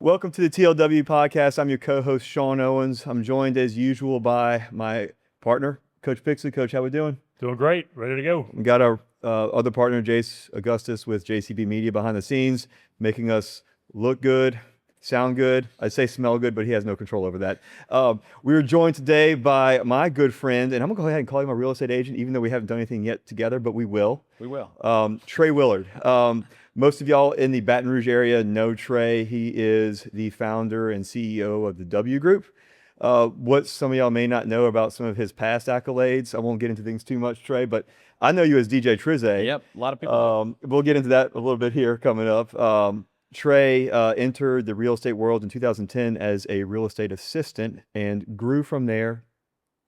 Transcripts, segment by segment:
Welcome to the TLW Podcast. I'm your co-host, Sean Owens. I'm joined as usual by my partner, Coach Pixley. Coach, how we doing? Doing great. Ready to go. We got our other partner, Jace Augustus with JCB Media behind the scenes, making us look good, sound good. I'd say smell good, but he has no control over that. We are joined today by my good friend, and I'm going to go ahead and call him a real estate agent, even though we haven't done anything yet together, but we will. We will. Trey Willard. Most of y'all in the Baton Rouge area know Trey. He is the founder and CEO of the W Group. What some of y'all may not know about some of his past accolades, I won't get into things too much, Trey, but I know you as DJ Trizzy. Yep, a lot of people. We'll get into that a little bit here coming up. Trey entered the real estate world in 2010 as a real estate assistant and grew from there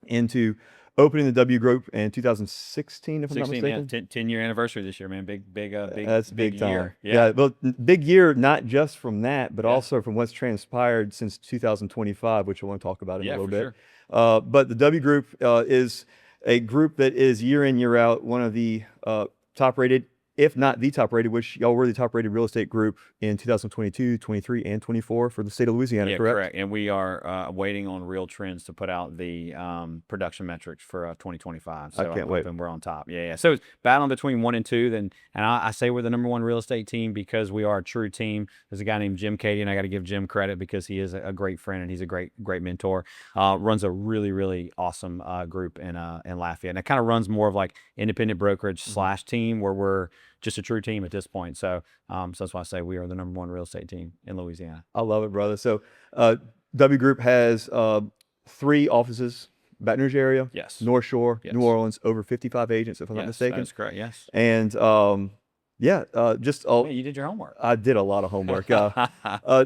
into opening the W Group in 2016, if I'm not mistaken. Yeah, 10-year anniversary this year, man. Big, That's big time. year. Yeah, well, big year, not just from that, but also from what's transpired since 2025, which I want to talk about in a little bit. Sure. But the W Group is a group that is year in, year out, one of the top-rated, if not the top-rated, which y'all were the top-rated real estate group in 2022, 23, and 24 for the state of Louisiana, Yeah, correct? And we are waiting on Real Trends to put out the production metrics for 2025. So I can't wait. And we're on top. Yeah. So it's battling between 1 and 2. And I say we're the #1 real estate team because we are a true team. There's a guy named Jim Cady, and I got to give Jim credit because he is a great friend and he's a great mentor. Runs a really, really awesome group in Lafayette. And it kind of runs more of like independent brokerage / team where we're just a true team at this point. So that's why I say we are the #1 real estate team in Louisiana. I love it, brother. So W Group has 3 offices, Baton Rouge area, Yes. North Shore, Yes. New Orleans, over 55 agents, if I'm not mistaken. That's correct. Yes. And just Yeah, you did your homework. I did a lot of homework.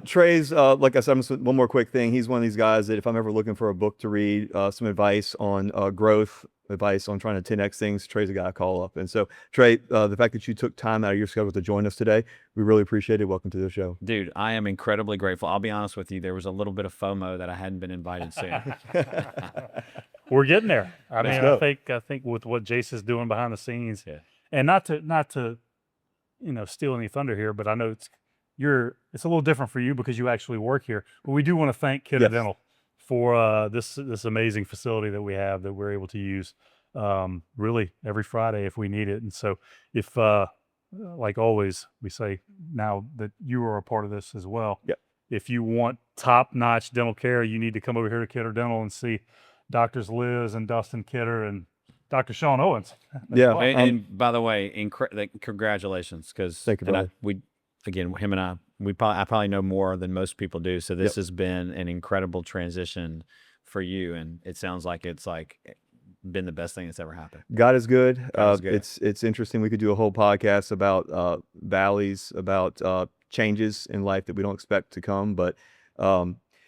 Trey's, like I said, one more quick thing. He's one of these guys that if I'm ever looking for a book to read, some advice on growth, advice on trying to 10X things, Trey's a guy I call up. And so, Trey, the fact that you took time out of your schedule to join us today, we really appreciate it. Welcome to the show. Dude, I am incredibly grateful. I'll be honest with you. There was a little bit of FOMO that I hadn't been invited soon. We're getting there. I Let's mean, go. I think with what Jace is doing behind the scenes, Yeah. and not to steal any thunder here, but I know it's a little different for you because you actually work here. But we do want to thank Kidder Yes. Dental for this amazing facility that we have that we're able to use really every Friday if we need it. And so if like always, we say now that you are a part of this as well. Yep. If you want top-notch dental care, you need to come over here to Kidder Dental and see Doctors Liz and Dustin Kidder and Dr. Sean Owens. Yeah. And by the way, congratulations, because Thank you, brother. him and I probably know more than most people do. So this has been an incredible transition for you, and it sounds like it's been the best thing that's ever happened. God is good. God is good. It's interesting. We could do a whole podcast about valleys, about changes in life that we don't expect to come, but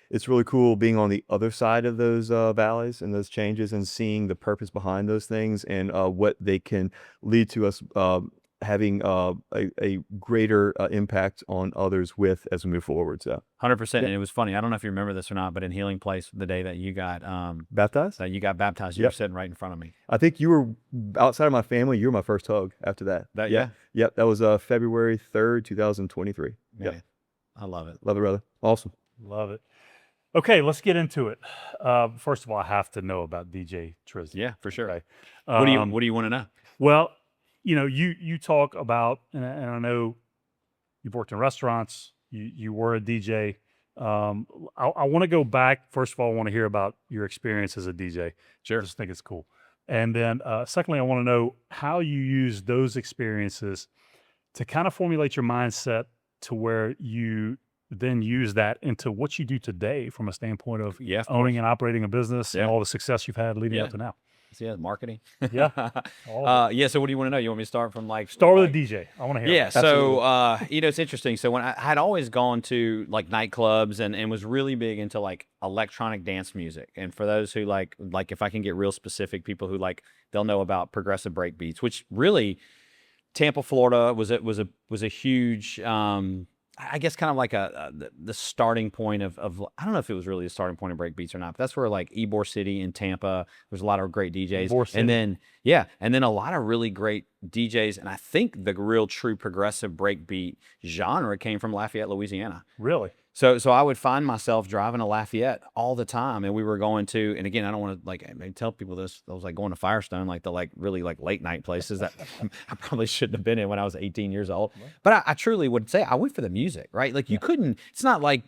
it's really cool being on the other side of those valleys and those changes and seeing the purpose behind those things and what they can lead to us having a greater impact on others with as we move forward. So 100%. And it was funny. I don't know if you remember this or not, but in Healing Place, the day that you got baptized, you were sitting right in front of me. I think you were outside of my family. You were my first hug after that. Yep. That was February 3rd, 2023. Yeah. Yep. I love it. Love it, brother. Awesome. Love it. Okay, let's get into it. First of all, I have to know about DJ Trizzy. Yeah, for sure. Okay. What do you want to know? Well, you talk about, and I know you've worked in restaurants. You were a DJ. I want to go back. First of all, I want to hear about your experience as a DJ. Sure. I just think it's cool. And then secondly, I want to know how you use those experiences to kind of formulate your mindset to where you then use that into what you do today from a standpoint of owning and operating a business and all the success you've had leading up to now. Yeah, marketing. Yeah. So what do you want to know? You want me to start from Start with a DJ. I want to hear. Yeah. It. So, it's interesting. So when I had always gone to like nightclubs and was really big into like electronic dance music. And for those who like if I can get real specific, people who they'll know about progressive break beats, which really Tampa, Florida was a huge, I guess kind of like the starting point of I don't know if it was really the starting point of break beats or not, but that's where like Ybor City in Tampa, there's a lot of great DJs. And then a lot of really great DJs. And I think the real true progressive break beat genre came from Lafayette, Louisiana. Really? So I would find myself driving to Lafayette all the time, and we were going to, and again, I don't want to like tell people this. I was like going to Firestone, like the like really like late night places that I probably shouldn't have been in when I was 18 years old. But I truly would say I went for the music, right? Like you couldn't. It's not like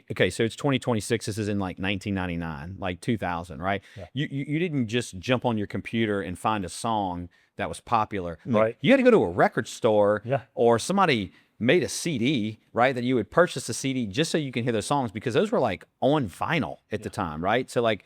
okay, so it's 2026. This is in like 1999, like 2000, right? Yeah. You didn't just jump on your computer and find a song that was popular, Right. You had to go to a record store, Yeah. or somebody made a CD, right? That you would purchase a CD just so you can hear those songs, because those were like on vinyl at the time, right? So like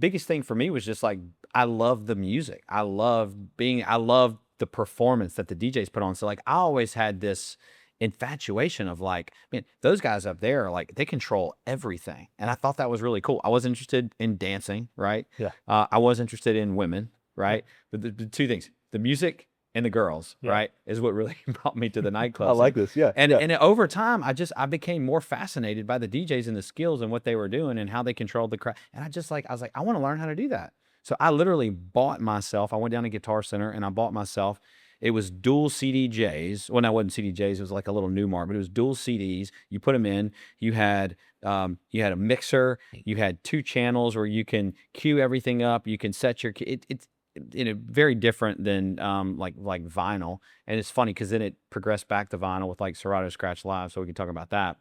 biggest thing for me was just like, I love the music. I love the performance that the DJs put on. So like I always had this infatuation of like, man, those guys up there, like they control everything. And I thought that was really cool. I was interested in dancing, right? Yeah. I was interested in women, right? But the two things, the music and the girls, right, is what really brought me to the nightclub. I like this. Yeah. And over time, I became more fascinated by the DJs and the skills and what they were doing and how they controlled the crowd. And I was like, I want to learn how to do that. So I literally bought myself, I went down to Guitar Center and I bought myself, it was dual CDJs. Well, no, it wasn't CDJs. It was like a little Newmar, but it was dual CDs. You put them in. You had a mixer. You had 2 channels where you can cue everything up. You can set your it's very different than like vinyl. And it's funny because then it progressed back to vinyl with like Serato Scratch Live, so we can talk about that.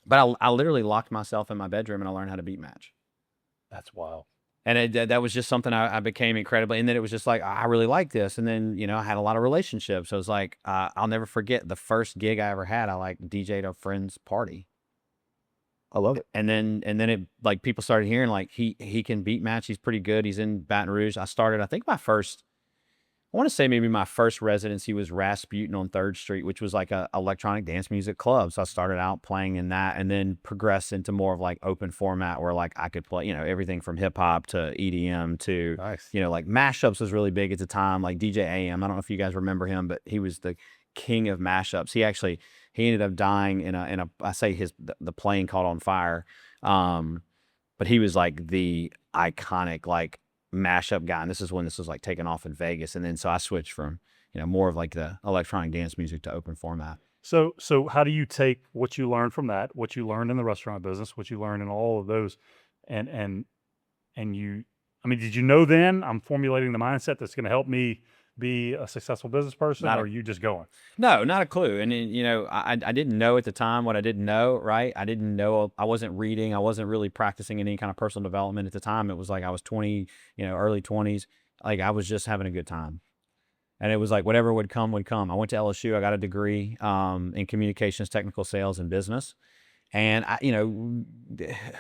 But I literally locked myself in my bedroom and I learned how to beat match. That's wild. And that was just something I became incredibly, and then it was just like, I really like this. And then, I had a lot of relationships. So it was like, I'll never forget the first gig I ever had. I like DJ'd a friend's party. I love it. And then it like people started hearing like he can beat match. He's pretty good. He's in Baton Rouge. I think I want to say maybe my first residency was Rasputin on 3rd Street, which was like a electronic dance music club. So I started out playing in that and then progressed into more of like open format where like I could play, everything from hip hop to EDM to, Nice. like mashups was really big at the time. Like DJ AM, I don't know if you guys remember him, but he was the king of mashups. He ended up dying in a I say the plane caught on fire. But he was like the iconic like mashup guy, and this is when this was like taking off in Vegas. And then so I switched from more of like the electronic dance music to open format. So how do you take what you learned from that, what you learned in the restaurant business, what you learned in all of those, and you, I mean, did you know then I'm formulating the mindset that's going to help me be a successful business person, or are you just going? No, not a clue. And I didn't know at the time what I didn't know, right? I didn't know, I wasn't reading, I wasn't really practicing any kind of personal development at the time. It was like I was 20, early 20s. Like I was just having a good time. And it was like whatever would come, would come. I went to LSU, I got a degree in communications, technical sales, and business. And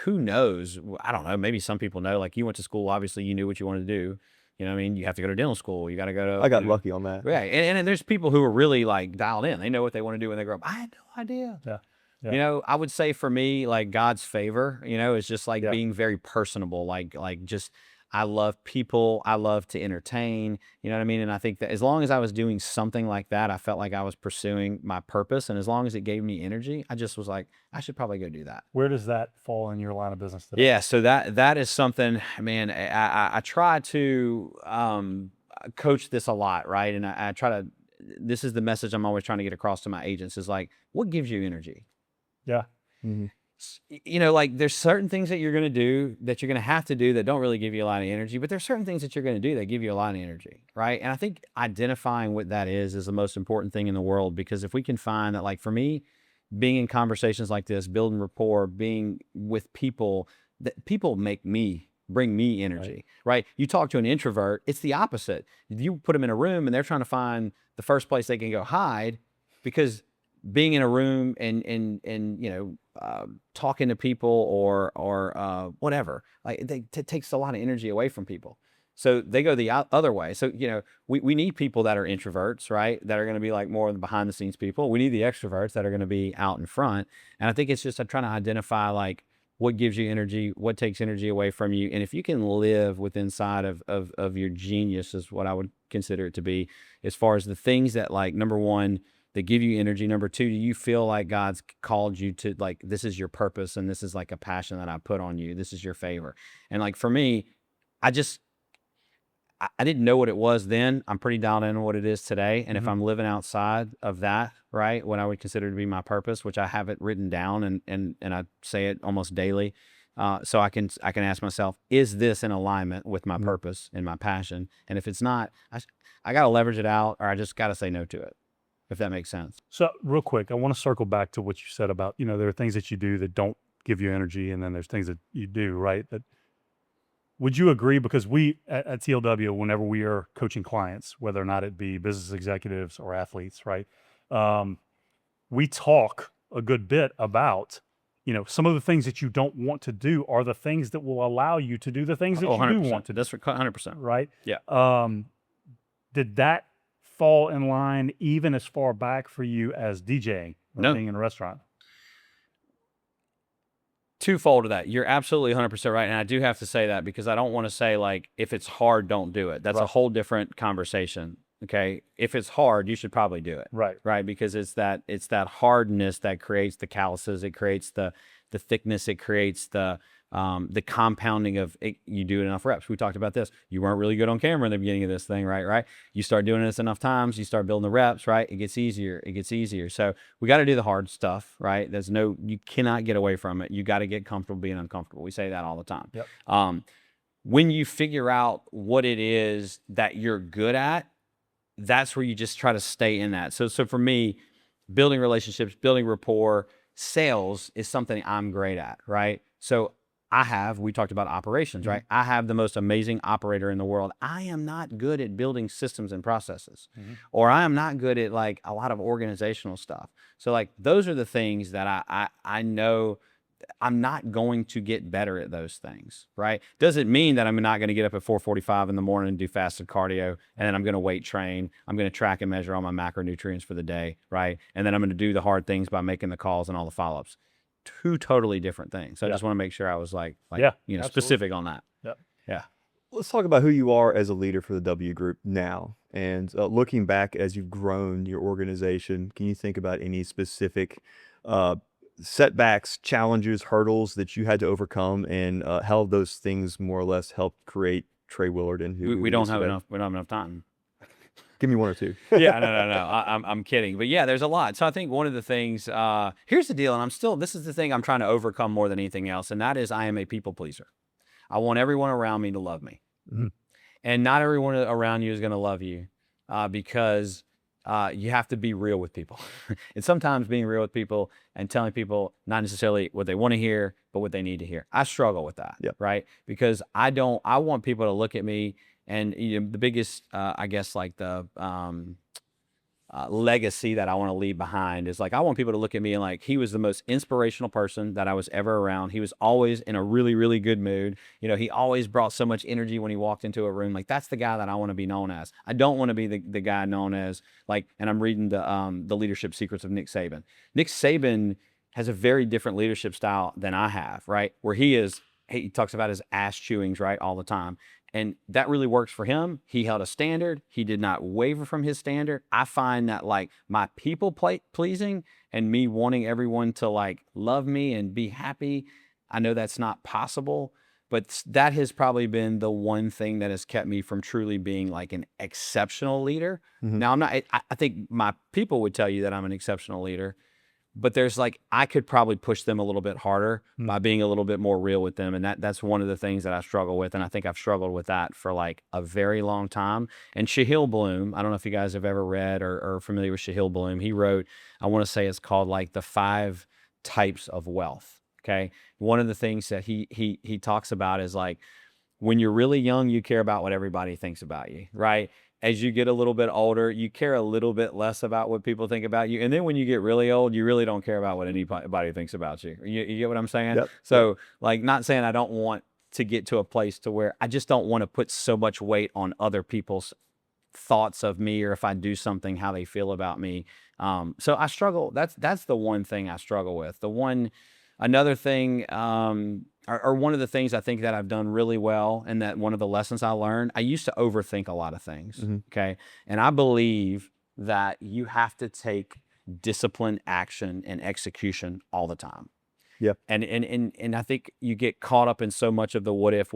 who knows? I don't know. Maybe some people know, like you went to school, obviously you knew what you wanted to do. You know what I mean? You have to go to dental school. You got to go to. I got lucky on that. Right. And there's people who are really like dialed in. They know what they want to do when they grow up. I had no idea. Yeah. I would say for me, like God's favor, is just like being very personable. Like just, I love people. I love to entertain. You know what I mean? And I think that as long as I was doing something like that, I felt like I was pursuing my purpose. And as long as it gave me energy, I just was like, I should probably go do that. Where does that fall in your line of business today? Yeah. So that is something, man, I try to coach this a lot, right? And I try to, this is the message I'm always trying to get across to my agents is like, what gives you energy? Yeah. Mm-hmm. Like there's certain things that you're going to do that you're going to have to do that don't really give you a lot of energy, but there's certain things that you're going to do that give you a lot of energy, right? And I think identifying what that is the most important thing in the world, because if we can find that, like for me, being in conversations like this, building rapport, being with people, that people bring me energy, right? You talk to an introvert, it's the opposite. You put them in a room and they're trying to find the first place they can go hide, because being in a room and talking to people or whatever, like it takes a lot of energy away from people. So they go the other way. So, we need people that are introverts, right? That are going to be like more behind the scenes people. We need the extroverts that are going to be out in front. And I think it's just trying to identify like what gives you energy, what takes energy away from you. And if you can live within inside of your genius is what I would consider it to be, as far as the things that, like, number one, that give you energy. Number two, do you feel like God's called you to, like, this is your purpose and this is like a passion that I put on you. This is your favor. And like for me, I didn't know what it was then. I'm pretty dialed in on what it is today. And if I'm living outside of that, right, what I would consider to be my purpose, which I have it written down and I say it almost daily. So I can ask myself, is this in alignment with my purpose and my passion? And if it's not, I got to leverage it out, or I just got to say no to it, if that makes sense. So real quick, I want to circle back to what you said about, there are things that you do that don't give you energy, and then there's things that you do, right? That would you agree? Because we at TLW, whenever we are coaching clients, whether or not it be business executives or athletes, right? We talk a good bit about, some of the things that you don't want to do are the things that will allow you to do the things that you do want to do. That's 100%. Right? Yeah. Did that fall in line even as far back for you as DJing or being in a restaurant? Twofold to that. You're absolutely 100% right. And I do have to say that because I don't want to say like, if it's hard, don't do it. That's a whole different conversation. Okay. If it's hard, you should probably do it. Right. Right. Because it's that hardness that creates the calluses. It creates the thickness. It creates the compounding of it. You do enough reps. We talked about this. You weren't really good on camera in the beginning of this thing, right? You start doing this enough times, you start building the reps, right? It gets easier. So we got to do the hard stuff, right? You cannot get away from it. You got to get comfortable being uncomfortable. We say that all the time. Yep. When you figure out what it is that you're good at, that's where you just try to stay in that. So for me, building relationships, building rapport, sales is something I'm great at, right? So we talked about operations, right? I have the most amazing operator in the world. I am not good at building systems and processes, or I am not good at like a lot of organizational stuff. So like, those are the things that I know I'm not going to get better at those things, right? Doesn't mean that I'm not going to get up at 4:45 in the morning and do fasted cardio, and then I'm going to weight train. I'm going to track and measure all my macronutrients for the day, right? And then I'm going to do the hard things by making the calls and all the follow-ups. Two totally different things. So I just want to make sure I was specific on that. Yeah. Let's talk about who you are as a leader for the W Group now. And looking back as you've grown your organization, can you think about any specific setbacks, challenges, hurdles that you had to overcome, and how those things more or less helped create Trey Willard and who we don't have enough. We don't have enough time. Give me one or two. Yeah, no. I'm kidding. But yeah, there's a lot. So I think one of the things, here's the deal, and this is the thing I'm trying to overcome more than anything else, and that is I am a people pleaser. I want everyone around me to love me. And not everyone around you is going to love you because you have to be real with people. And sometimes being real with people and telling people not necessarily what they want to hear, but what they need to hear. I struggle with that, right? Because I want people to look at me. And the biggest, I guess, like the legacy that I want to leave behind is like, I want people to look at me and like, he was the most inspirational person that I was ever around. He was always in a really, really good mood. He always brought so much energy when he walked into a room. Like, that's the guy that I want to be known as. I don't want to be the guy known as like, and I'm reading the Leadership Secrets of Nick Saban. Nick Saban has a very different leadership style than I have, right? Where he talks about his ass chewings, right, all the time. And that really works for him. He held a standard. He did not waver from his standard. I find that like my people pleasing and me wanting everyone to like love me and be happy, I know that's not possible, but that has probably been the one thing that has kept me from truly being like an exceptional leader. Now I think my people would tell you that I'm an exceptional leader, but there's like, I could probably push them a little bit harder by being a little bit more real with them. And that's one of the things that I struggle with. And I think I've struggled with that for like a very long time. And Shahil Bloom, I don't know if you guys have ever read or are familiar with Shahil Bloom. He wrote, I want to say it's called like the 5 types of wealth. Okay. One of the things that he talks about is like, when you're really young, you care about what everybody thinks about you, right? As you get a little bit older, you care a little bit less about what people think about you. And then when you get really old, you really don't care about what anybody thinks about you. You get what I'm saying? Yep. So like, not saying I don't want to get to a place to where I just don't want to put so much weight on other people's thoughts of me, or if I do something, how they feel about me. So I struggle. That's the one thing I struggle with. Another thing, or one of the things I think that I've done really well, and that one of the lessons I learned, I used to overthink a lot of things, okay? And I believe that you have to take discipline, action, and execution all the time. Yeah. And I think you get caught up in so much of the what if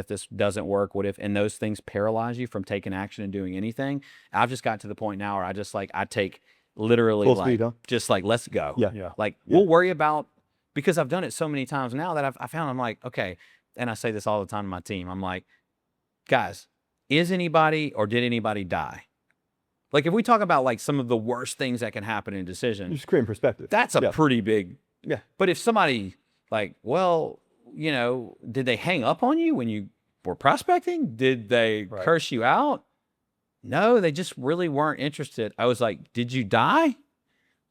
this doesn't work, and those things paralyze you from taking action and doing anything. I've just got to the point now where I take literally Full like speed, huh? just like let's go. Yeah. Yeah. Like we'll worry about, because I've done it so many times now that I found I'm like, okay, and I say this all the time to my team. I'm like, guys, is anybody or did anybody die? Like if we talk about like some of the worst things that can happen in decision, You're just creating perspective. that's a pretty big. Yeah. But if somebody like, well, you know, did they hang up on you when you were prospecting? Did they curse you out? No, they just really weren't interested. I was like, did you die?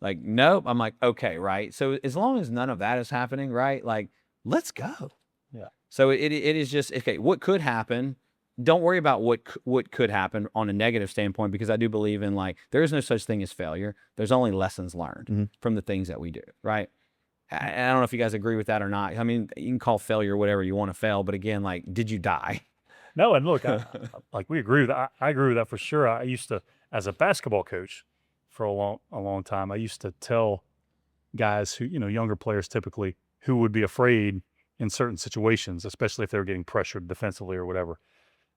Like, nope. I'm like, okay, right. So as long as none of that is happening, right? Like, let's go. Yeah. So it is just, okay, what could happen? Don't worry about what could happen on a negative standpoint, because I do believe in like, there is no such thing as failure. There's only lessons learned from the things that we do, right? I don't know if you guys agree with that or not. I mean, you can call failure whatever you want to fail, but again, like, did you die? No, and look, like we agree with that. I agree with that for sure. I used to, as a basketball coach for a long time, I used to tell guys who, younger players typically, who would be afraid in certain situations, especially if they were getting pressured defensively or whatever.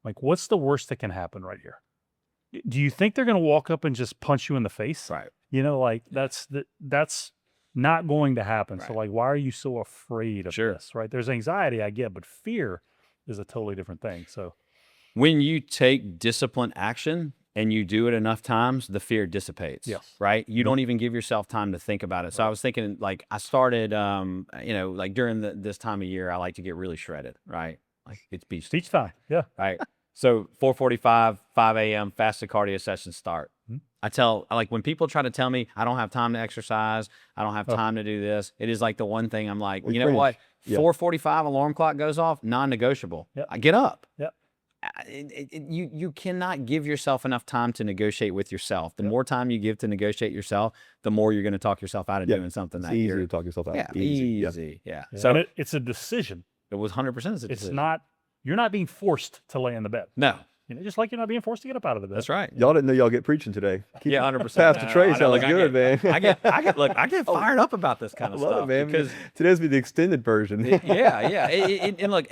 Like, what's the worst that can happen right here? Do you think they're going to walk up and just punch you in the face? Right. Like that's not going to happen. Right. So like, why are you so afraid of this? Right. There's anxiety, I get, but fear is a totally different thing. So when you take disciplined action and you do it enough times, the fear dissipates. Yes. Right. You don't even give yourself time to think about it. So I was thinking, like, I started, like during this time of year, I like to get really shredded. Right. Like it's beach time. Yeah. Right. So 4:45, 5 a.m. fasted cardio sessions start. I tell, like, when people try to tell me I don't have time to exercise, I don't have time to do this, it is like the one thing I'm like, you know what? 4:45 alarm clock goes off, non-negotiable. Yep. I get up. Yep. You cannot give yourself enough time to negotiate with yourself. The more time you give to negotiate yourself, the more you're going to talk yourself out of doing something that easy you're to talk yourself out. Yeah, Easy. Yeah. So So it's a decision. it was 100% a decision. It's not, you're not being forced to lay in the bed. No, Just like you're not being forced to get up out of the bed. that's right. Y'all didn't know y'all get preaching today. Keep 100%. Pastor Trey sounds good, man. I get fired up about this kind of I love stuff, it, man. because Today's be the extended version. yeah. And look,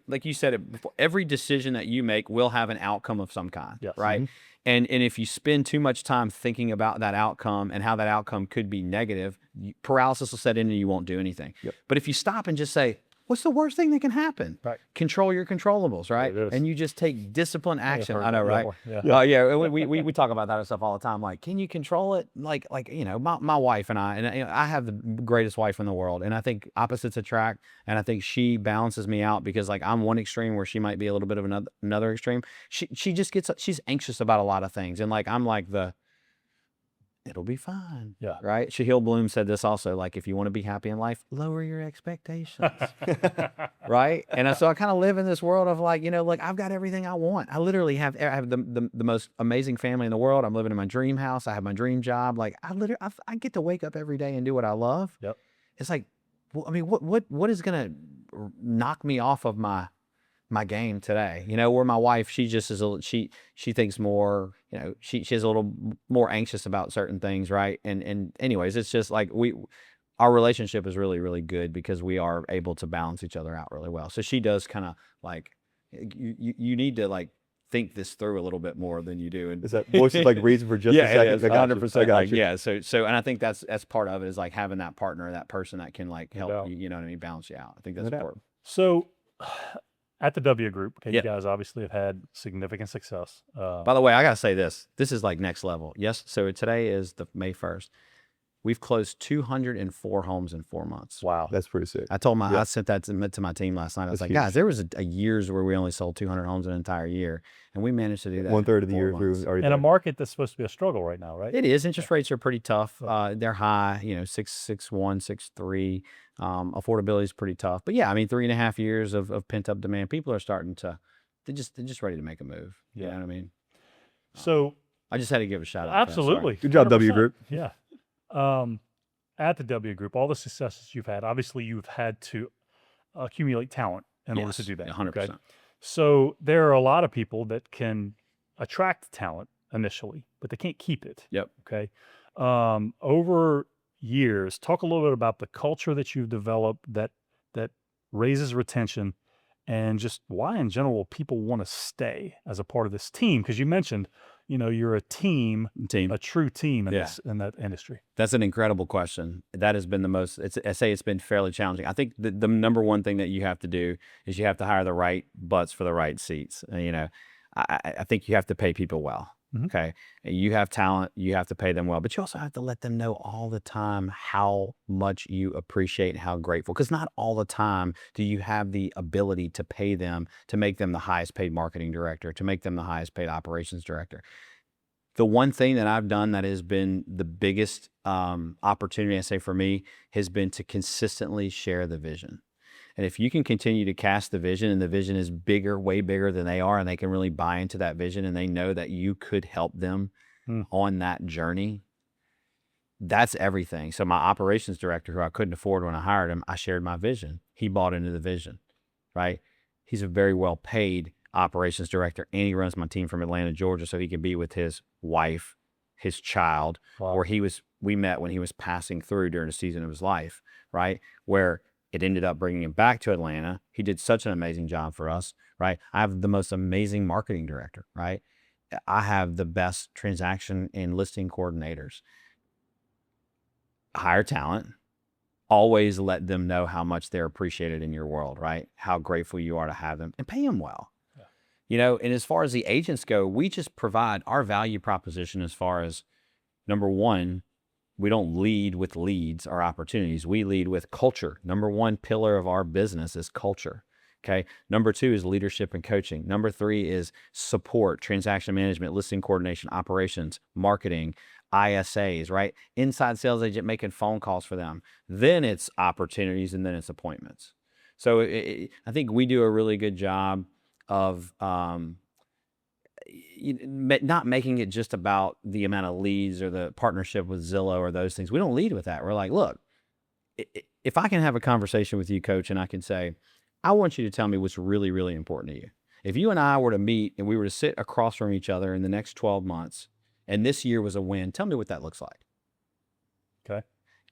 like you said it before, every decision that you make will have an outcome of some kind, Yes. right? And if you spend too much time thinking about that outcome and how that outcome could be negative, paralysis will set in and you won't do anything. Yep. But if you stop and just say, what's the worst thing that can happen? Right. Control your controllables, right? It is. And you just take disciplined action. I know, right? Yeah. We talk about that stuff all the time. Like, can you control it? Like my wife and I have the greatest wife in the world, and I think opposites attract, and I think she balances me out, because like I'm one extreme where she might be a little bit of another extreme. She just she's anxious about a lot of things, and like I'm like it'll be fine. Yeah. Right. Shahil Bloom said this also, like, if you want to be happy in life, lower your expectations. Right. And so I kind of live in this world of like, like I've got everything I want. I literally have the most amazing family in the world. I'm living in my dream house. I have my dream job. Like I get to wake up every day and do what I love. Yep. It's like, well, I mean, what is going to knock me off of my game today? Where my wife, she just is she thinks more, she's a little more anxious about certain things, right? And anyways, it's just like our relationship is really, really good because we are able to balance each other out really well. So she does kind of like, you need to like think this through a little bit more than you do. And Is that voice is like reason for just a second? 100%. I got you. Yeah. So, and I think that's part of it, is like having that partner, that person that can like help you, you know what I mean, balance you out. I think that's important. So at the W group, you guys obviously have had significant success. By the way, I got to say this is like next level. Yes. So today is the May 1st. We've closed 204 homes in 4 months. Wow. That's pretty sick. I sent that to my team last night. I was like, guys, there was a years where we only sold 200 homes an entire year, and we managed to do that. 1/3 of the year through already. In a market that's supposed to be a struggle right now, right? It is. Interest rates are pretty tough. They're high, 6.1, 6.3. Affordability is pretty tough. But yeah, I mean, 3.5 years of pent up demand. People are starting to, they're just ready to make a move. You know what I mean? So I just had to give a shout out. Absolutely. Good job, W Group. Yeah. At the W Group, all the successes you've had, obviously you've had to accumulate talent in order to do that. 100%. Okay? So there are a lot of people that can attract talent initially, but they can't keep it. Yep. Okay. Over years, talk a little bit about the culture that you've developed that raises retention, and just why in general people want to stay as a part of this team. Because you mentioned, you're a team, a true team in in that industry. That's an incredible question. That has been the most, I say it's been fairly challenging. I think the number one thing that you have to do is you have to hire the right butts for the right seats. I think you have to pay people well. Okay. You have talent, you have to pay them well, but you also have to let them know all the time how much you appreciate and how grateful, because not all the time do you have the ability to pay them, to make them the highest paid marketing director, to make them the highest paid operations director. The one thing that I've done that has been the biggest opportunity, I say for me, has been to consistently share the vision. And if you can continue to cast the vision, and the vision is bigger, way bigger than they are, and they can really buy into that vision, and they know that you could help them on that journey, that's everything. So my operations director, who I couldn't afford when I hired him, I shared my vision. He bought into the vision, right? He's a very well paid operations director, and he runs my team from Atlanta, Georgia, so he can be with his wife, his child, where we met when he was passing through during a season of his life, right? Where it ended up bringing him back to Atlanta. He did such an amazing job for us, right? I have the most amazing marketing director, right? I have the best transaction and listing coordinators. Hire talent. Always let them know how much they're appreciated in your world, right? How grateful you are to have them, and pay them well. And as far as the agents go, we just provide our value proposition as far as, number one, we don't lead with leads or opportunities. We lead with culture. Number one pillar of our business is culture. Okay. Number two is leadership and coaching. Number three is support, transaction management, listing coordination, operations, marketing, ISAs, right? Inside sales agent making phone calls for them. Then it's opportunities, and then it's appointments. So I think we do a really good job of not making it just about the amount of leads or the partnership with Zillow or those things. We don't lead with that. We're like, look, if I can have a conversation with you, coach, and I can say, I want you to tell me what's really, really important to you. If you and I were to meet and we were to sit across from each other in the next 12 months, and this year was a win, tell me what that looks like. Okay.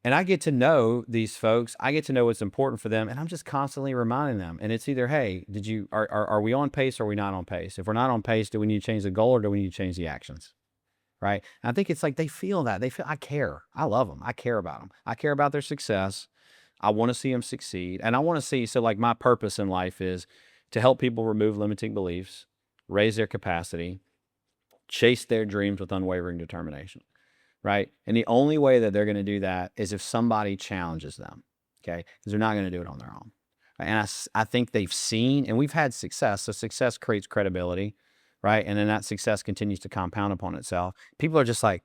And I get to know these folks. I get to know what's important for them, and I'm just constantly reminding them. And it's either, hey, are we on pace or are we not on pace? If we're not on pace, do we need to change the goal, or do we need to change the actions? Right? And I think it's like they feel that. They feel, I care. I love them. I care about them. I care about their success. I want to see them succeed. And I want to see, so like my purpose in life is to help people remove limiting beliefs, raise their capacity, chase their dreams with unwavering determination. Right? And the only way that they're going to do that is if somebody challenges them, okay? Because they're not going to do it on their own. Right? And I think they've seen, and we've had success, so success creates credibility, right? And then that success continues to compound upon itself. People are just like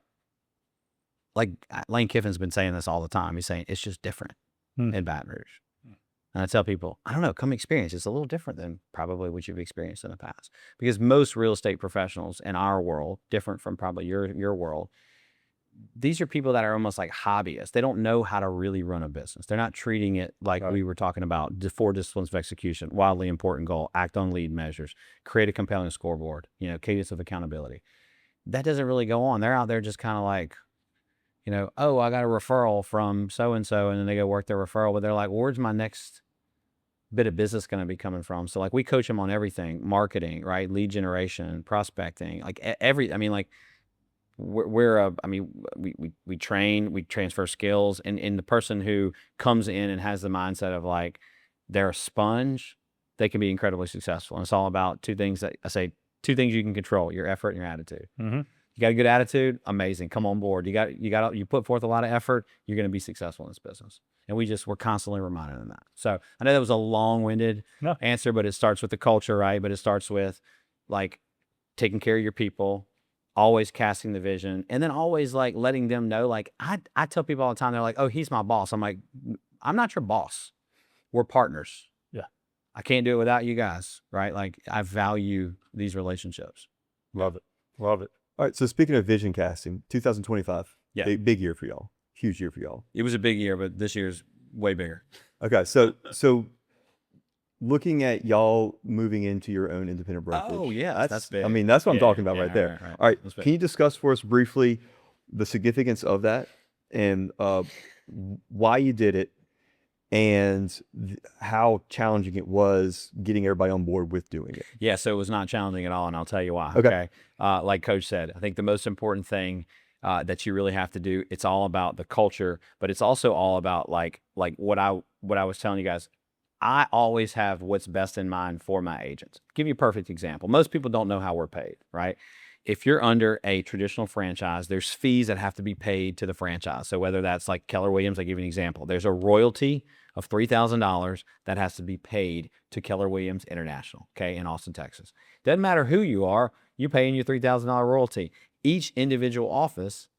Lane Kiffin's been saying this all the time. He's saying, it's just different in Baton Rouge. And I tell people, I don't know, come experience. It's a little different than probably what you've experienced in the past. Because most real estate professionals in our world, different from probably your world, these are people that are almost like hobbyists. They don't know how to really run a business. They're not treating it like we were talking about, 4 disciplines of execution, wildly important goal, act on lead measures, create a compelling scoreboard, cadence of accountability. That doesn't really go on. They're out there just kind of like, oh, I got a referral from so-and-so, and then they go work their referral, but they're like, well, where's my next bit of business going to be coming from? So like we coach them on everything, marketing, right? Lead generation, prospecting, like we train, we transfer skills, and the person who comes in and has the mindset of like they're a sponge, they can be incredibly successful. And it's all about 2 things that I say, 2 things you can control: your effort and your attitude. You got a good attitude, amazing, come on board. You put forth a lot of effort, you're going to be successful in this business. And we're constantly reminding them that. So I know that was a long-winded answer, but it starts with the culture, right? But it starts with like taking care of your people, always casting the vision, and then always like letting them know, like I tell people all the time, they're like, oh, he's my boss. I'm like, I'm not your boss. We're partners. Yeah. I can't do it without you guys, right? Like I value these relationships. Love it. Love it. All right. So speaking of vision casting, 2025, big year for y'all. Huge year for y'all. It was a big year, but this year's way bigger. Okay. So looking at y'all moving into your own independent brokerage. Oh, yeah, that's big. I mean, that's what I'm talking about right there. Right. All right. Can you discuss for us briefly the significance of that, and why you did it, and how challenging it was getting everybody on board with doing it. Yeah, so it was not challenging at all, and I'll tell you why. Okay. Like Coach said, I think the most important thing that you really have to do, it's all about the culture, but it's also all about like what I was telling you guys. I always have what's best in mind for my agents. Give you a perfect example. Most people don't know how we're paid, right? If you're under a traditional franchise, there's fees that have to be paid to the franchise. So whether that's like Keller Williams, I give you an example. There's a royalty of $3,000 that has to be paid to Keller Williams International, okay, in Austin, Texas. Doesn't matter who you are, you're paying your $3,000 royalty. Each individual office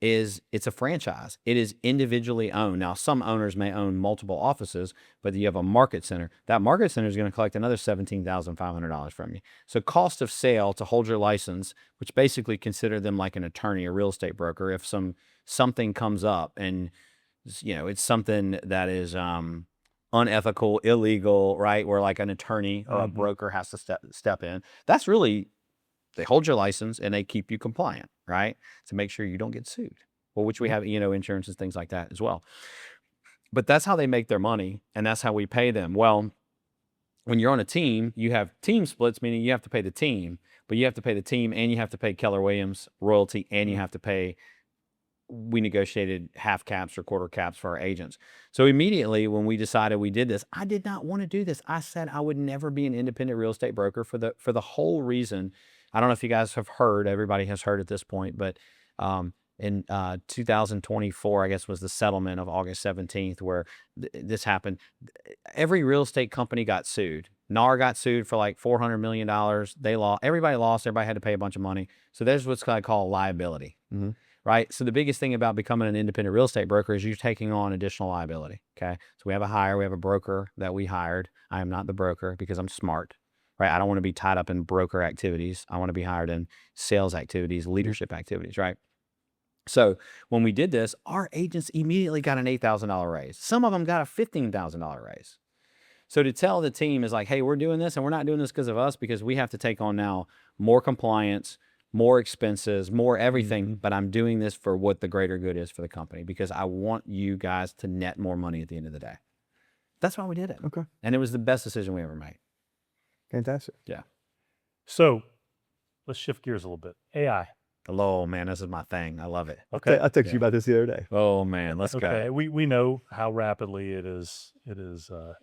it's a franchise. It is individually owned. Now, some owners may own multiple offices, but you have a market center. That market center is going to collect another $17,500 from you. So cost of sale to hold your license, which basically consider them like an attorney, a real estate broker, if something comes up and it's something that is unethical, illegal, right? Where like an attorney or a broker has to step in. That's really, they hold your license and they keep you compliant, right? To make sure you don't get sued. Well, which we have, insurance and things like that as well. But that's how they make their money, and that's how we pay them. Well, when you're on a team, you have team splits, meaning you have to pay the team, but you have to pay the team and you have to pay Keller Williams royalty, and you have to pay, we negotiated half caps or quarter caps for our agents. So immediately when we decided we did this, I did not want to do this. I said I would never be an independent real estate broker for the whole reason. I don't know if you guys have heard, everybody has heard at this point, but in 2024, I guess, was the settlement of August 17th where this happened. Every real estate company got sued. NAR got sued for like $400 million. They lost. Everybody lost. Everybody had to pay a bunch of money. So there's what's called liability, right? So the biggest thing about becoming an independent real estate broker is you're taking on additional liability, okay? So we have a broker that we hired. I am not the broker because I'm smart. Right? I don't want to be tied up in broker activities. I want to be hired in sales activities, leadership activities, right? So when we did this, our agents immediately got an $8,000 raise. Some of them got a $15,000 raise. So to tell the team is like, hey, we're doing this and we're not doing this because of us, because we have to take on now more compliance, more expenses, more everything, but I'm doing this for what the greater good is for the company, because I want you guys to net more money at the end of the day. That's why we did it. Okay. And it was the best decision we ever made. Fantastic. Yeah. So let's shift gears a little bit. AI. Hello, man. This is my thing. I love it. Okay. I texted you about this the other day. Oh man, let's go. Okay. We know how rapidly it is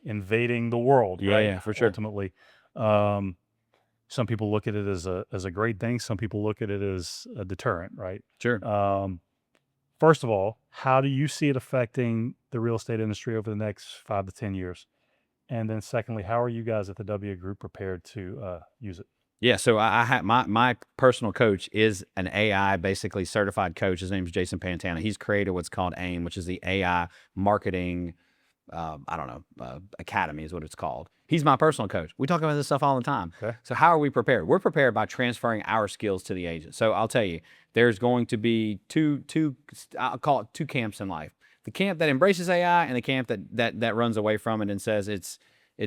invading the world. Yeah, right? yeah, for sure. Ultimately, some people look at it as a great thing. Some people look at it as a deterrent. Right. Sure. First of all, how do you see it affecting the real estate industry over the next 5 to 10 years? And then secondly, how are you guys at the W Group prepared to use it? Yeah, so I have my personal coach is an AI basically certified coach. His name is Jason Pantana. He's created what's called AIM, which is the AI marketing, academy is what it's called. He's my personal coach. We talk about this stuff all the time. Okay. So how are we prepared? We're prepared by transferring our skills to the agent. So I'll tell you, there's going to be two I'll call it two camps in life. The camp that embraces AI and the camp that runs away from it and says it's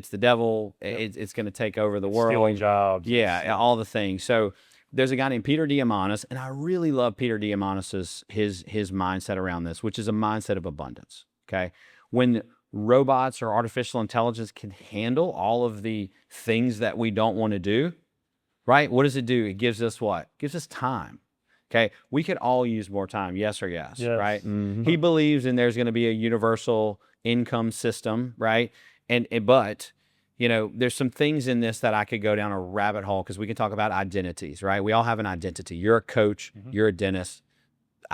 the devil. Yep. It's going to take over the world. Stealing jobs. Yeah, all the things. So there's a guy named Peter Diamandis, and I really love Peter Diamandis' his mindset around this, which is a mindset of abundance. Okay, when robots or artificial intelligence can handle all of the things that we don't want to do, right? What does it do? It gives us what? It gives us time. Okay, we could all use more time, yes or yes. Right? Mm-hmm. He believes in there's going to be a universal income system, right? But there's some things in this that I could go down a rabbit hole, because we can talk about identities, right? We all have an identity. You're a coach, you're a dentist,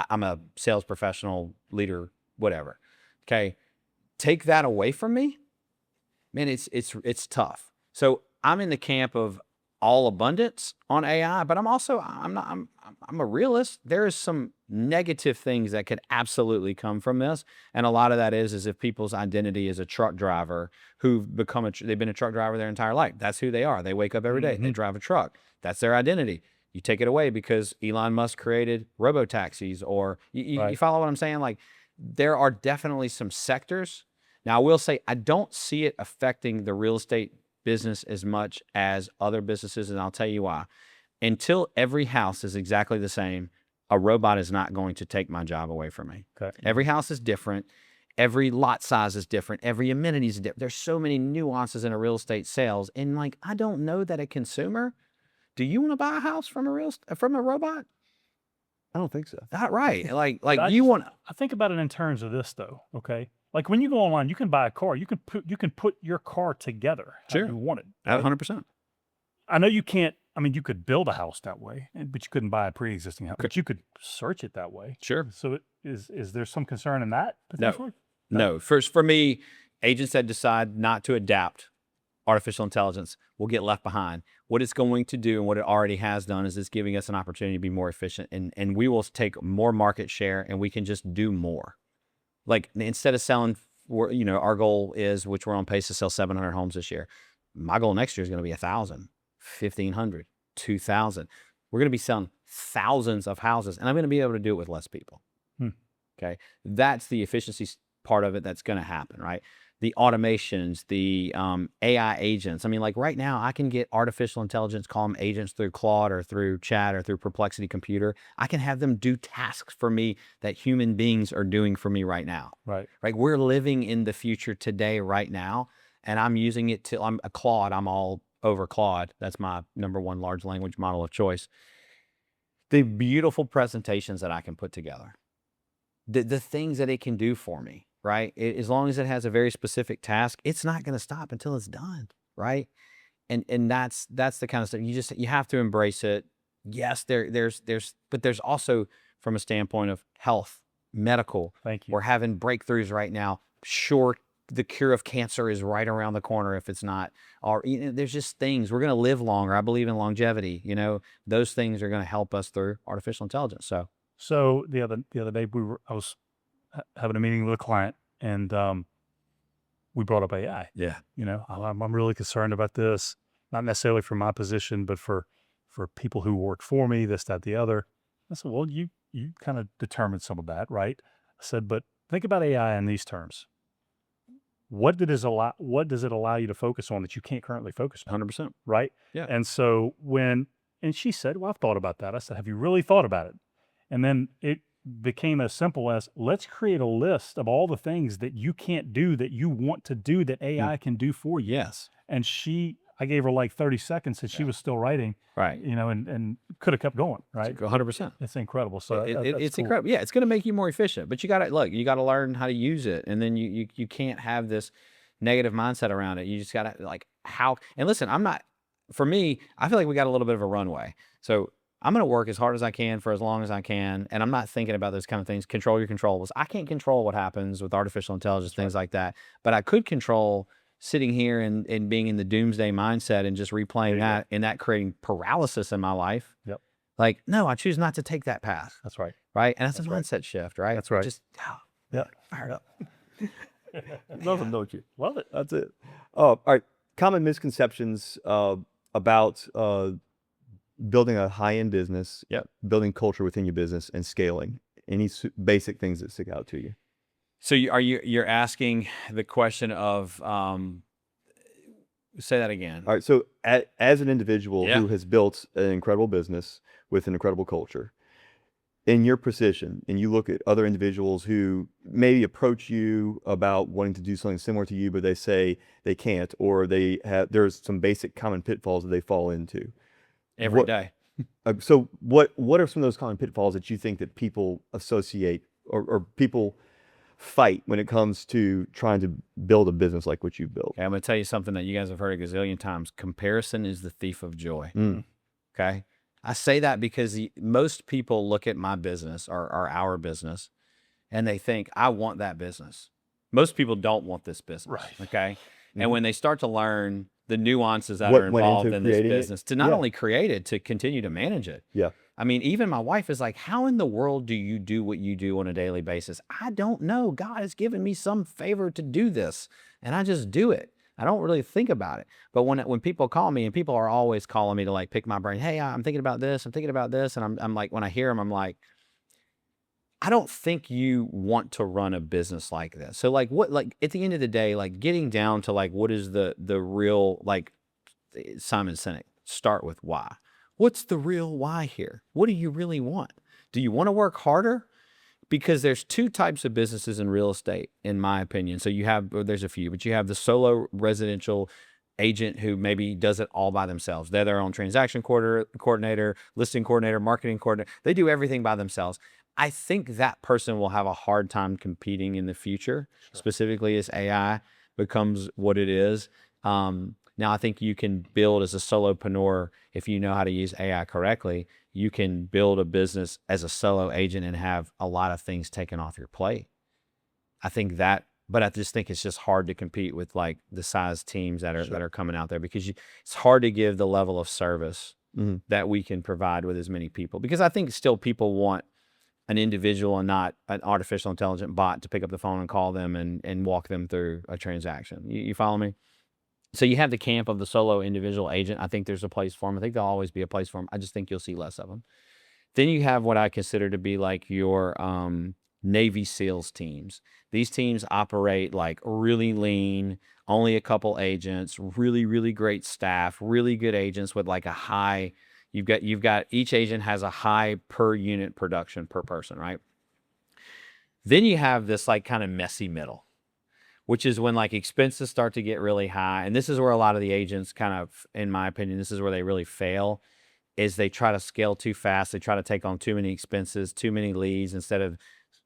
I'm a sales professional, leader, whatever. Okay, take that away from me, man. It's tough. So I'm in the camp of all abundance on AI, but I'm a realist. There is some negative things that could absolutely come from this. And a lot of that is if people's identity is a truck driver who've they've been a truck driver their entire life. That's who they are. They wake up every day and they drive a truck. That's their identity. You take it away because Elon Musk created robo-taxis, or you follow what I'm saying? Like, there are definitely some sectors. Now, I will say, I don't see it affecting the real estate business as much as other businesses, and I'll tell you why. Until every house is exactly the same, a robot is not going to take my job away from me. Okay. Every house is different. Every lot size is different. Every amenity is different. There's so many nuances in a real estate sales. And like, I don't know that a consumer, do you want to buy a house from a robot? I don't think so. Not right. Like I you want. think about it in terms of this though. Okay. Like when you go online, you can buy a car. You can put your car together how Sure. you want it. 100%. I know you can't. I mean, you could build a house that way, but you couldn't buy a pre-existing house. But you could search it that way. Sure. So is there some concern in that potentially? No. First, for me, agents that decide not to adapt artificial intelligence will get left behind. What it's going to do and what it already has done is it's giving us an opportunity to be more efficient, and we will take more market share, and we can just do more. Like instead of selling, our goal is, which we're on pace to sell 700 homes this year. My goal next year is going to be 1,000, 1,500, 2,000. We're going to be selling thousands of houses, and I'm going to be able to do it with less people. Okay. That's the efficiency part of it that's going to happen, right? The automations, the AI agents. I mean, like right now, I can get artificial intelligence, call them agents through Claude or through Chat or through Perplexity Computer. I can have them do tasks for me that human beings are doing for me right now. Right. Right. We're living in the future today, right now, and I'm using it to. I'm a Claude. I'm all over Claude. That's my #1 large language model of choice. The beautiful presentations that I can put together, the things that it can do for me. Right. As long as it has a very specific task, it's not going to stop until it's done. Right. And that's the kind of stuff you have to embrace it. Yes, but there's also from a standpoint of health, medical. Thank you. We're having breakthroughs right now. Sure, the cure of cancer is right around the corner if it's not. Or there's just things. We're going to live longer. I believe in longevity. Those things are going to help us through artificial intelligence. So the other day I was having a meeting with a client, and we brought up AI. Yeah. I'm really concerned about this, not necessarily from my position, but for people who work for me, this, that, the other. I said, well, you kind of determined some of that, right? I said, but think about AI in these terms. What does it allow you to focus on that you can't currently focus on? 100%. Right? Yeah. And so and she said, well, I've thought about that. I said, have you really thought about it? And then it became as simple as, let's create a list of all the things that you can't do that you want to do that AI can do for you. Yes. And I gave her like 30 seconds and she was still writing. Right. And could have kept going. Right. 100%. It's incredible. So it's cool. incredible. Yeah. It's going to make you more efficient, but you got to learn how to use it. And then you can't have this negative mindset around it. You just got to and listen, for me, I feel like we got a little bit of a runway. So I'm going to work as hard as I can for as long as I can. And I'm not thinking about those kind of things. Control your controllables. I can't control what happens with artificial intelligence, things like that. But I could control sitting here and being in the doomsday mindset and just replaying that and that creating paralysis in my life. Yep. Like, no, I choose not to take that path. That's right. Right. And that's a mindset shift, right? That's right. Just fired up. Love them, don't you? Love it. That's it. All right. Common misconceptions about building a high-end business, building culture within your business, and scaling. Any basic things that stick out to you? So you're asking the question of say that again. All right. So as an individual who has built an incredible business with an incredible culture, in your position, and you look at other individuals who maybe approach you about wanting to do something similar to you, but they say they can't, or there's some basic common pitfalls that they fall into. Every day. So what are some of those common pitfalls that you think that people associate or people fight when it comes to trying to build a business like what you've built? Okay, I'm going to tell you something that you guys have heard a gazillion times. Comparison is the thief of joy. Okay. I say that because most people look at my business or our business and they think, I want that business. Most people don't want this business. Right. Okay. And when they start to learn the nuances that are involved in this business, to not only create it, to continue to manage it. Yeah. I mean, even my wife is like, how in the world do you do what you do on a daily basis? I don't know. God has given me some favor to do this, and I just do it. I don't really think about it. But when people call me, and people are always calling me to like pick my brain, hey, I'm thinking about this, and I'm like, when I hear them, I'm like, I don't think you want to run a business like this. So like at the end of the day, like getting down to like, what is the real, like Simon Sinek, start with why. What's the real why here? What do you really want? Do you want to work harder? Because there's two types of businesses in real estate, in my opinion. So there's a few, but you have the solo residential agent who maybe does it all by themselves. They're their own transaction coordinator, listing coordinator, marketing coordinator. They do everything by themselves. I think that person will have a hard time competing in the future, specifically as AI becomes what it is. Now, I think you can build as a solopreneur, if you know how to use AI correctly, you can build a business as a solo agent and have a lot of things taken off your plate. I think that, but I just think it's just hard to compete with like the size teams that are coming out there, because it's hard to give the level of service that we can provide with as many people, because I think still people want an individual and not an artificial intelligent bot to pick up the phone and call them and walk them through a transaction. You follow me? So you have the camp of the solo individual agent. I think there's a place for them. I think there'll always be a place for them. I just think you'll see less of them. Then you have what I consider to be like your Navy SEALs teams. These teams operate like really lean, only a couple agents, really, really great staff, really good agents with like a high, you've got each agent has a high per unit production per person, right? Then you have this like kind of messy middle, which is when like expenses start to get really high. And this is where a lot of the agents kind of, in my opinion, this is where they really fail, is they try to scale too fast. They try to take on too many expenses, too many leads, instead of,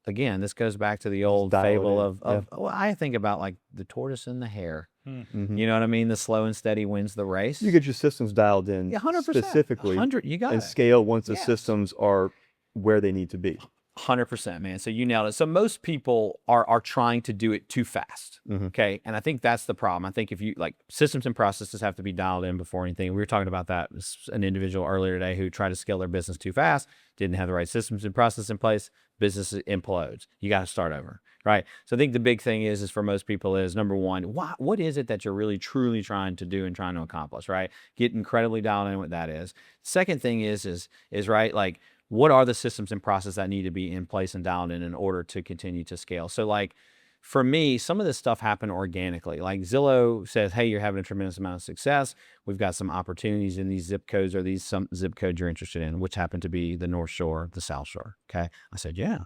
again, this goes back to the old fable of well, I think about like the tortoise and the hare. You know what I mean? The slow and steady wins the race. You get your systems dialed in 100%. specifically 100, you got and it. scale once the systems are where they need to be. 100%, man. So you nailed it. So most people are trying to do it too fast. Okay. And I think that's the problem. I think if you like, systems and processes have to be dialed in before anything. We were talking about that. An individual earlier today who tried to scale their business too fast, didn't have the right systems and process in place. Business implodes. You got to start over. Right. So I think the big thing is for most people is, number one, what is it that you're really truly trying to do and trying to accomplish? Right. Get incredibly dialed in what that is. Second thing is right, like, what are the systems and processes that need to be in place and dialed in order to continue to scale? So like for me, some of this stuff happened organically. Like Zillow says, hey, you're having a tremendous amount of success. We've got some opportunities in these zip codes, or these some zip codes you're interested in, which happen to be the North Shore, the South Shore. Okay. I said, yeah.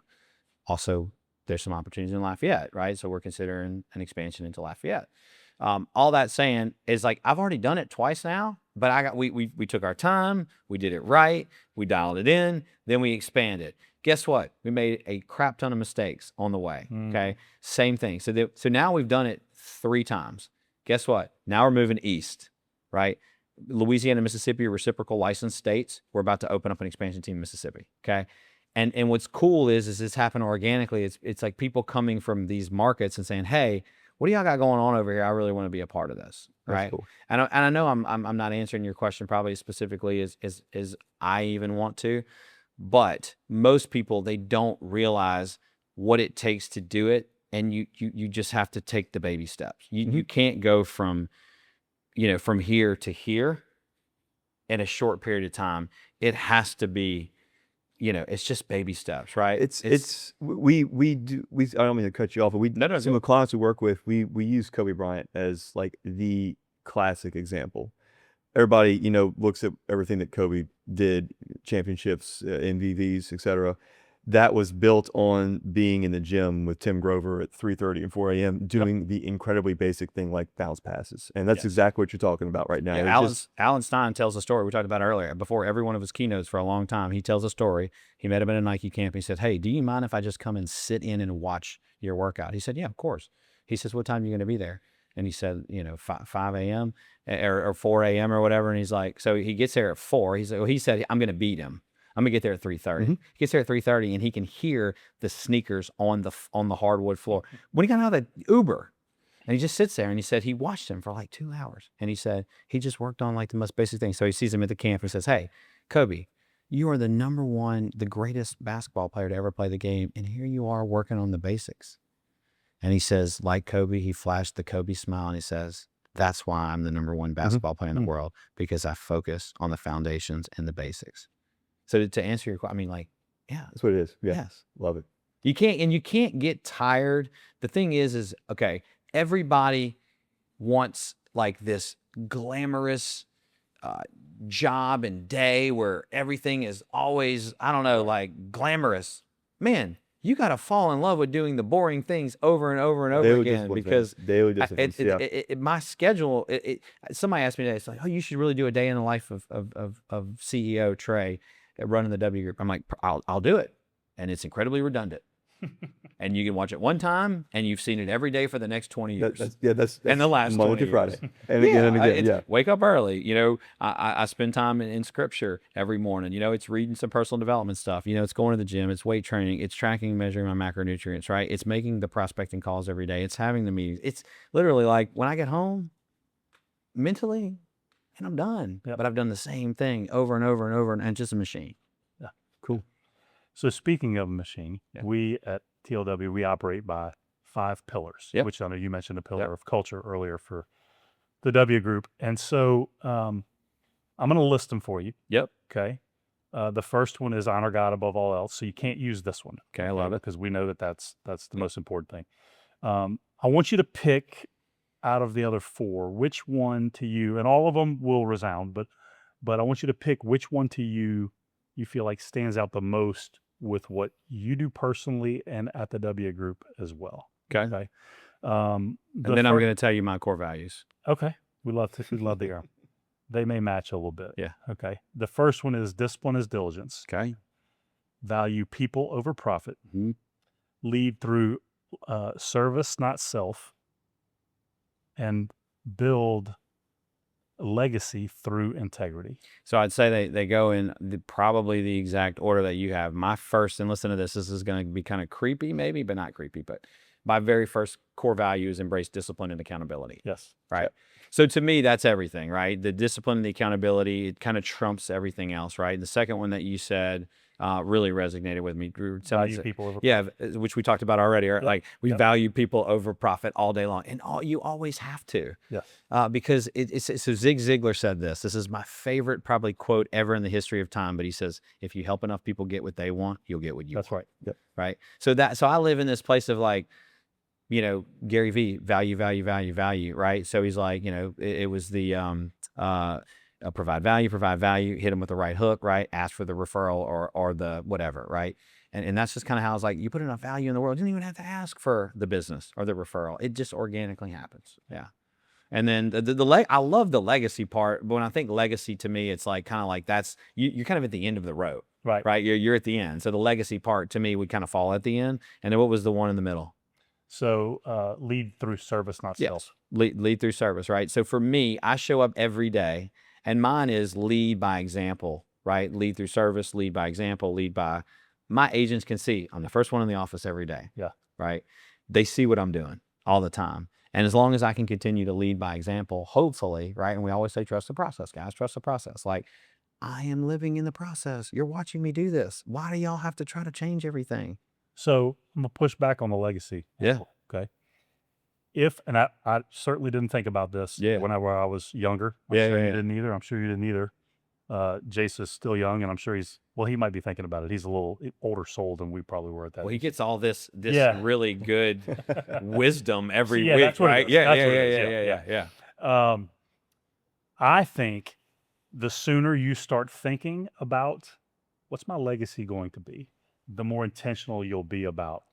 Also, there's some opportunities in Lafayette, right? So we're considering an expansion into Lafayette. All that saying is like, I've already done it twice now, but we took our time, we did it right, we dialed it in, then we expanded. Guess what? We made a crap ton of mistakes on the way. Okay. Same thing. So now we've done it 3 times. Guess what? Now we're moving east, right? Louisiana and Mississippi are reciprocal licensed states. We're about to open up an expansion team in Mississippi. Okay. And what's cool is this happened organically. It's like people coming from these markets and saying, hey, what do y'all got going on over here? I really want to be a part of this. Right. That's cool. And I know I'm not answering your question probably specifically as I even want to, but most people, they don't realize what it takes to do it. And you just have to take the baby steps. You can't go from here to here in a short period of time. It has to be, it's just baby steps, right? We I don't mean to cut you off, but some of the clients we work with, we use Kobe Bryant as like the classic example. Everybody, looks at everything that Kobe did, championships, MVVs, etc. That was built on being in the gym with Tim Grover at 3:30 and 4 a.m. doing the incredibly basic thing like bounce passes. And that's exactly what you're talking about right now. Yeah, Alan Stein tells a story we talked about earlier. Before every one of his keynotes for a long time, he tells a story. He met him at a Nike camp. He said, hey, do you mind if I just come and sit in and watch your workout? He said, yeah, of course. He says, what time are you going to be there? And he said, 5 a.m. or 4 a.m. or whatever. And he's like, so he gets there at 4. He said, I'm going to beat him. I'm gonna get there at 3:30. He gets there at 3:30 and he can hear the sneakers on the hardwood floor. When he got out of the Uber, and he just sits there, and he said he watched him for like 2 hours. And he said he just worked on like the most basic thing. So he sees him at the camp and says, hey, Kobe, you are the number one, the greatest basketball player to ever play the game. And here you are working on the basics. And he says, like Kobe, he flashed the Kobe smile and he says, that's why I'm the number one basketball player in the world, because I focus on the foundations and the basics. So to answer your question, I mean, like, yeah. That's what it is. Yeah. Yes. Love it. You can't get tired. The thing is okay, everybody wants like this glamorous job and day where everything is always, I don't know, like glamorous, man, you got to fall in love with doing the boring things over and over and over again, because my schedule, somebody asked me today, it's like, oh, you should really do a day in the life of CEO Trey running the W Group. I'm like, I'll do it. And it's incredibly redundant. And you can watch it one time, and you've seen it every day for the next 20 years. That's and the last Monday 20 to Friday. years. And again and again. Wake up early. You know, I spend time in scripture every morning. You know, it's reading some personal development stuff. You know, it's going to the gym. It's weight training. It's tracking and measuring my macronutrients, right? It's making the prospecting calls every day. It's having the meetings. It's literally like when I get home, mentally, and I'm done. But I've done the same thing over and over and over, and just a machine. Yeah, cool. So speaking of a machine, we at TLW, we operate by 5 pillars, which I know you mentioned a pillar of culture earlier for the W Group. And so I'm going to list them for you. Okay. The first one is honor God above all else. So you can't use this one. Okay, I love it. Because we know that that's the most important thing. I want you to pick out of the other 4, which one to you, and all of them will resound, but I want you to pick which one to you feel like stands out the most with what you do personally and at the W Group as well. Okay. And then I'm going to tell you my core values. Okay. We'd love to hear them. They may match a little bit. Yeah. Okay. The first one is discipline is diligence. Okay. Value people over profit. Mm-hmm. Lead through service, not self. And build legacy through integrity. So I'd say they go in probably the exact order that you have. My first, and listen to this is going to be kind of creepy maybe, but not creepy, but my very first core value is embrace discipline and accountability. Yes. Right. Yep. So to me, that's everything, right? The discipline and the accountability, it kind of trumps everything else, right? The second one that you said really resonated with me. Value people over profit. Which we talked about already. Right? Like we value people over profit all day long, and you always have to. Yes. Because so Zig Ziglar said this. This is my favorite probably quote ever in the history of time. But he says, if you help enough people get what they want, you'll get what you want. That's right. Yep. Right. So I live in this place of like, you know, Gary V, value, right? So he's like, you know, it was the provide value, hit them with the right hook, right? Ask for the referral or the whatever, right? And that's just kind of how it's like, you put enough value in the world, you don't even have to ask for the business or the referral. It just organically happens. Yeah. And then I love the legacy part, but when I think legacy to me, it's like kind of like that's you're kind of at the end of the road, right? You're at the end. So the legacy part to me would kind of fall at the end. And then what was the one in the middle? So lead through service, not self. Lead through service, right? So for me, I show up every day, and mine is lead by example, right? Lead through service, lead by example, lead by. My agents can see I'm the first one in the office every day. Yeah. Right. They see what I'm doing all the time. And as long as I can continue to lead by example, hopefully, right? And we always say, trust the process, guys, trust the process. Like, I am living in the process. You're watching me do this. Why do y'all have to try to change everything? So I'm going to push back on the legacy. Yeah. Okay. And I certainly didn't think about this whenever I was younger. I'm sure you didn't either. I'm sure you didn't either. Jace is still young, and I'm sure he might be thinking about it. He's a little older soul than we probably were at that. Well, he gets all this really good wisdom every week, that's right? Yeah. I think the sooner you start thinking about what's my legacy going to be, the more intentional you'll be about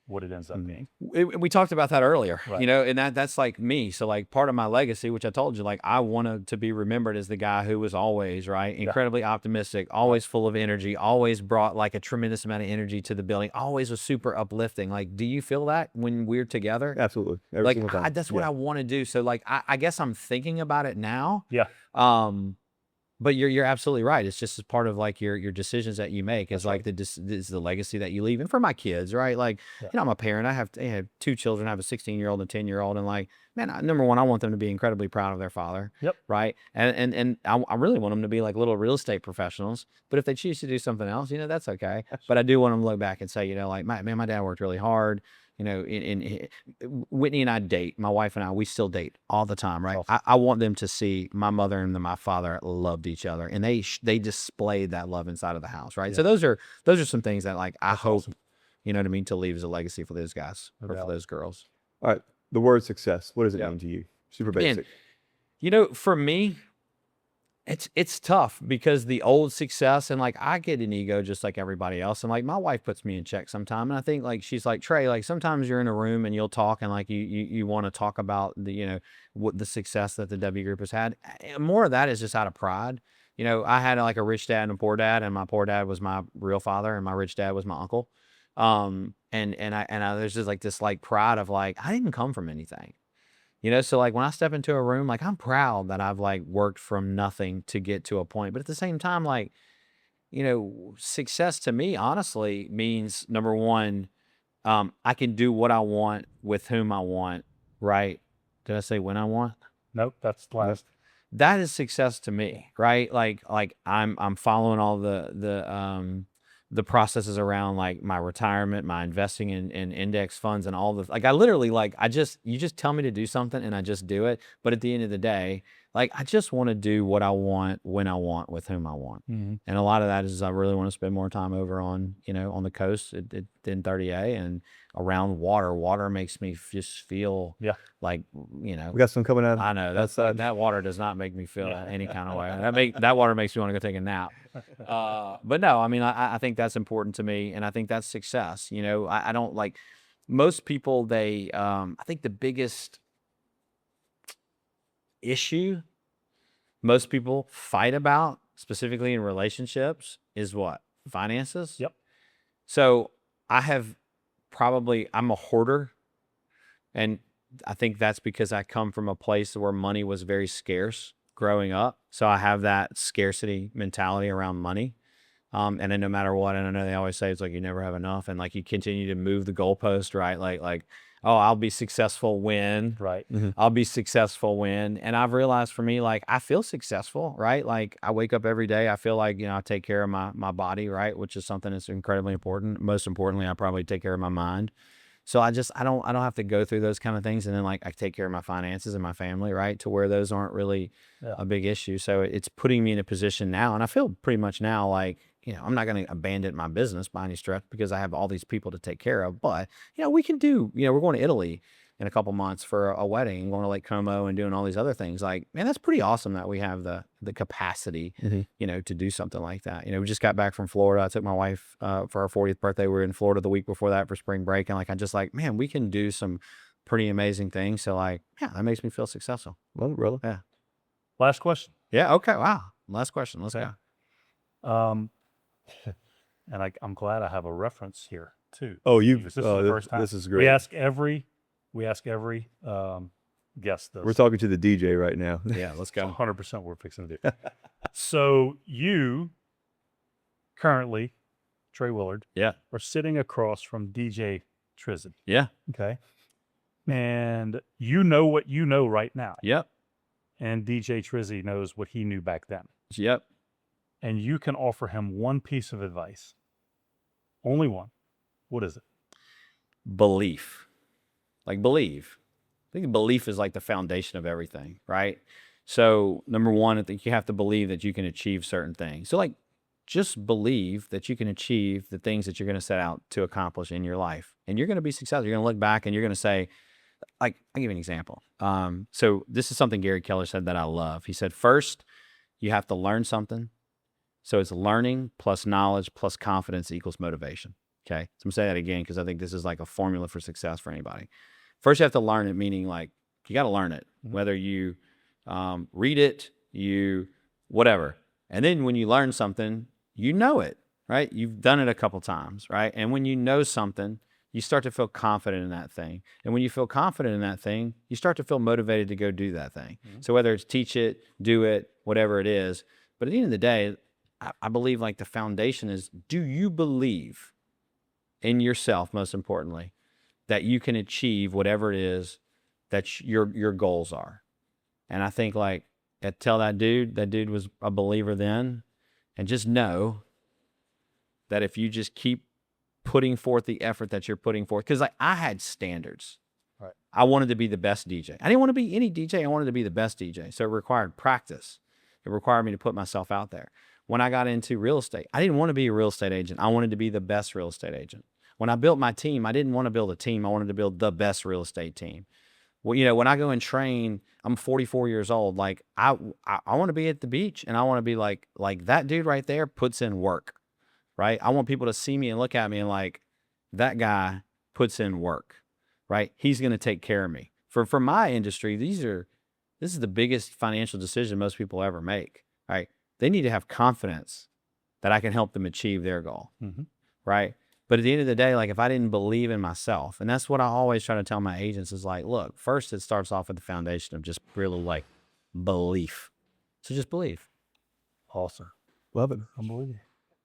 what it ends up being. We talked about that earlier, right. You know, and that's like me. So like part of my legacy, which I told you, like I wanted to be remembered as the guy who was always incredibly optimistic, always full of energy, always brought like a tremendous amount of energy to the building, always was super uplifting. Like, do you feel that when we're together? Absolutely. That's what I want to do. So like, I guess I'm thinking about it now. Yeah. But you're absolutely right. It's just as part of like your decisions that you make. It's like is the legacy that you leave. And for my kids, right? Like, you know, I'm a parent. I have 2 children. I have a 16-year-old and a 10-year-old. And like, man, number one, I want them to be incredibly proud of their father. Yep. Right. And I really want them to be like little real estate professionals. But if they choose to do something else, you know, that's okay. But I do want them to look back and say, you know, like, my dad worked really hard. You know, Whitney and I date. My wife and I, we still date all the time, right? Awesome. I want them to see my mother and my father loved each other, and they displayed that love inside of the house, right? Yeah. So those are some things that like I hope, awesome. You know what I mean, to leave as a legacy for those guys or for those girls. All right, the word success. What does it mean to you? Super basic. And, you know, for me, It's tough because the old success, and like I get an ego just like everybody else, and like my wife puts me in check sometime, and I think like she's like, Trey, like sometimes you're in a room and you'll talk and like you want to talk about the what the success that the W group has had. And more of that is just out of pride. I had like a rich dad and a poor dad, and my poor dad was my real father, and my rich dad was my uncle. And I there's just like this like pride of like I didn't come from anything. So like when I step into a room, like I'm proud that I've like worked from nothing to get to a point. But at the same time, like, success to me, honestly, means number one, I can do what I want with whom I want, right? Did I say when I want? Nope, that's the last. That is success to me, right? Like I'm following all the processes around like my retirement, my investing in index funds and all the, like, I literally, like, you just tell me to do something and I just do it. But at the end of the day, like, I just want to do what I want, when I want, with whom I want. Mm-hmm. And a lot of that is I really want to spend more time over on, on the coast in 30A and around water. Water makes me just feel like, We got some coming out. I know that water does not make me feel any kind of way. That water makes me want to go take a nap. But no, I mean, I think that's important to me, and I think that's success. I don't like most people. I think the biggest issue most people fight about, specifically in relationships, is what? Finances. Yep. So I'm a hoarder, and I think that's because I come from a place where money was very scarce growing up. So I have that scarcity mentality around money. And then no matter what, and I know they always say it's like you never have enough, and like you continue to move the goalpost, right? Like, oh, I'll be successful when, Right. Mm-hmm. I'll be successful when. And I've realized for me, like, I feel successful, right? Like I wake up every day, I feel like, I take care of my body, right? Which is something that's incredibly important. Most importantly, I probably take care of my mind. So I don't have to go through those kind of things. And then like I take care of my finances and my family, right? To where those aren't really a big issue. So it's putting me in a position now. And I feel pretty much now like, I'm not going to abandon my business by any stretch because I have all these people to take care of. But, we can do, we're going to Italy in a couple months for a wedding and going to Lake Como and doing all these other things. Like, man, that's pretty awesome that we have the capacity, to do something like that. We just got back from Florida. I took my wife for our 40th birthday. We were in Florida the week before that for spring break. And like, I just like, man, we can do some pretty amazing things. So like, yeah, that makes me feel successful. Well, really? Yeah. Last question. Yeah. Okay. Wow. Last question. Let's go. And I'm glad I have a reference here too. Oh, This is the first time. This is great. We ask every guest this. We're talking to the DJ right now. Yeah, let's go. 100% we're fixing to do. So you currently, Trey Willard, are sitting across from DJ Trizzy. Yeah. Okay. And you know what you know right now. Yep. And DJ Trizzy knows what he knew back then. Yep. And you can offer him one piece of advice. Only one. What is it? Belief. Like believe. I think belief is like the foundation of everything, right? So number one, I think you have to believe that you can achieve certain things. So like just believe that you can achieve the things that you're going to set out to accomplish in your life. And you're going to be successful. You're going to look back and you're going to say, like, I'll give you an example. So this is something Gary Keller said that I love. He said, first, you have to learn something. So it's learning plus knowledge plus confidence equals motivation. Okay. So I'm going to say that again because I think this is like a formula for success for anybody. First, you have to learn it, meaning like you got to learn it, whether you read it, whatever. And then when you learn something, you know it, right? You've done it a couple times, right? And when you know something, you start to feel confident in that thing. And when you feel confident in that thing, you start to feel motivated to go do that thing. So whether it's teach it, do it, whatever it is. But at the end of the day, I believe like the foundation is, do you believe in yourself, most importantly, that you can achieve whatever it is that your goals are? And I think like, tell that dude was a believer then, and just know that if you just keep putting forth the effort that you're putting forth, because like I had standards. Right. I wanted to be the best DJ. I didn't want to be any DJ. I wanted to be the best DJ. So it required practice. It required me to put myself out there. When I got into real estate, I didn't want to be a real estate agent. I wanted to be the best real estate agent. When I built my team, I didn't want to build a team. I wanted to build the best real estate team. Well, you know, when I go and train, I'm 44 years old. Like I want to be at the beach, and I want to be like that dude right there puts in work, right? I want people to see me and look at me and like, that guy puts in work, right? He's going to take care of me. For my industry, this is the biggest financial decision most people ever make, right? They need to have confidence that I can help them achieve their goal, right? But at the end of the day, like if I didn't believe in myself, and that's what I always try to tell my agents is like, look, first it starts off with the foundation of just really like belief. So just believe. Awesome. Love it. I believe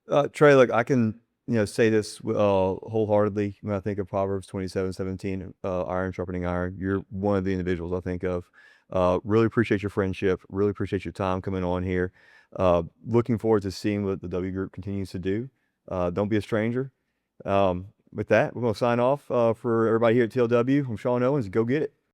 you. Trey, look, I can say this wholeheartedly when I think of Proverbs 27:17, iron sharpening iron. You're one of the individuals I think of. Really appreciate your friendship. Really appreciate your time coming on here. Looking forward to seeing what the W Group continues to do. Don't be a stranger. With that, we're going to sign off for everybody here at TLW. I'm Sean Owens. Go get it.